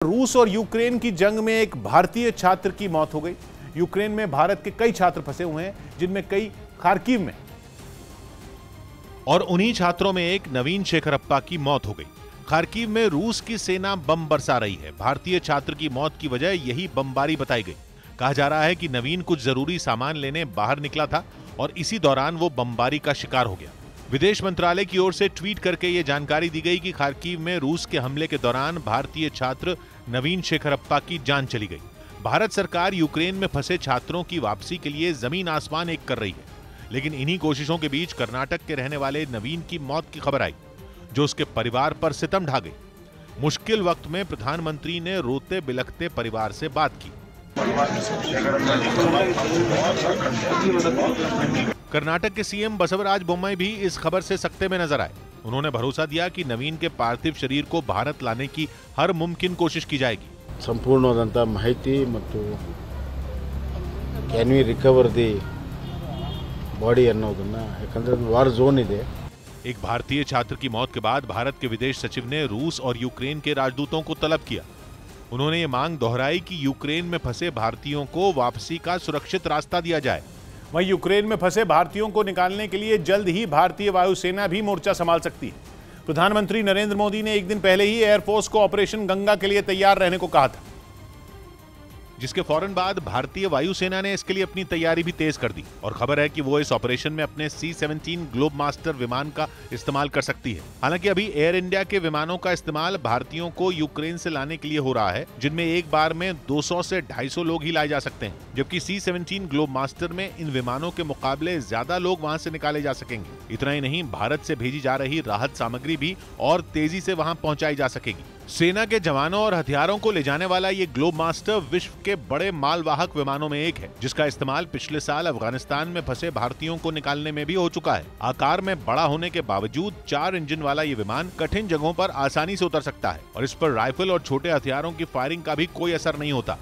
रूस और यूक्रेन की जंग में एक भारतीय छात्र की मौत हो गई। यूक्रेन में भारत के कई छात्र फंसे हुए हैं, जिनमें कई खार्किव में। और उन्हीं छात्रों में एक नवीन शेखरप्पा की मौत हो गई। खार्किव में रूस की सेना बम बरसा रही है। भारतीय छात्र की मौत की वजह यही बमबारी बताई गई। कहा जा रहा है कि नवीन कुछ जरूरी सामान लेने बाहर निकला था और इसी दौरान वो बमबारी का शिकार हो गया। विदेश मंत्रालय की ओर से ट्वीट करके ये जानकारी दी गई कि खार्किव में रूस के हमले के दौरान भारतीय छात्र नवीन शेखरप्पा की जान चली गई। भारत सरकार यूक्रेन में फंसे छात्रों की वापसी के लिए जमीन आसमान एक कर रही है, लेकिन इन्हीं कोशिशों के बीच कर्नाटक के रहने वाले नवीन की मौत की खबर आई, जो उसके परिवार पर सितम ढा गई। मुश्किल वक्त में प्रधानमंत्री ने रोते बिलखते परिवार से बात की। कर्नाटक के सीएम बसवराज बोम्मई भी इस खबर से सकते में नजर आए। उन्होंने भरोसा दिया कि नवीन के पार्थिव शरीर को भारत लाने की हर मुमकिन कोशिश की जाएगी। ಸಂಪೂರ್ಣವಾದಂತ ಮಾಹಿತಿ ಮತ್ತು can we recover the body ಅನ್ನೋದನ್ನ, ಯಾಕಂದ್ರೆ ವಾರ್ ಝೋನ್ ಇದೆ। एक भारतीय छात्र की मौत के बाद भारत के विदेश सचिव ने रूस और यूक्रेन के राजदूतों को तलब किया। उन्होंने ये मांग दोहराई कि यूक्रेन में फंसे भारतीयों को वापसी का सुरक्षित रास्ता दिया जाए। वहीं यूक्रेन में फंसे भारतीयों को निकालने के लिए जल्द ही भारतीय वायुसेना भी मोर्चा संभाल सकती है। प्रधानमंत्री नरेंद्र मोदी ने एक दिन पहले ही एयरफोर्स को ऑपरेशन गंगा के लिए तैयार रहने को कहा था, जिसके फौरन बाद भारतीय वायुसेना ने इसके लिए अपनी तैयारी भी तेज कर दी और खबर है कि वो इस ऑपरेशन में अपने C-17 ग्लोबमास्टर विमान का इस्तेमाल कर सकती है। हालांकि अभी एयर इंडिया के विमानों का इस्तेमाल भारतीयों को यूक्रेन से लाने के लिए हो रहा है, जिनमें एक बार में 200 से 250 लोग ही लाए जा सकते हैं, जबकि C-17 ग्लोबमास्टर में इन विमानों के मुकाबले ज्यादा लोग वहां से निकाले जा सकेंगे। इतना ही नहीं, भारत से भेजी जा रही राहत सामग्री भी और तेजी से वहां पहुंचाई जा सकेगी। सेना के जवानों और हथियारों को ले जाने वाला ये ग्लोबमास्टर विश्व के बड़े मालवाहक विमानों में एक है, जिसका इस्तेमाल पिछले साल अफगानिस्तान में फंसे भारतीयों को निकालने में भी हो चुका है। आकार में बड़ा होने के बावजूद 4 इंजन वाला ये विमान कठिन जगहों पर आसानी से उतर सकता है और इस पर राइफल और छोटे हथियारों की फायरिंग का भी कोई असर नहीं होता।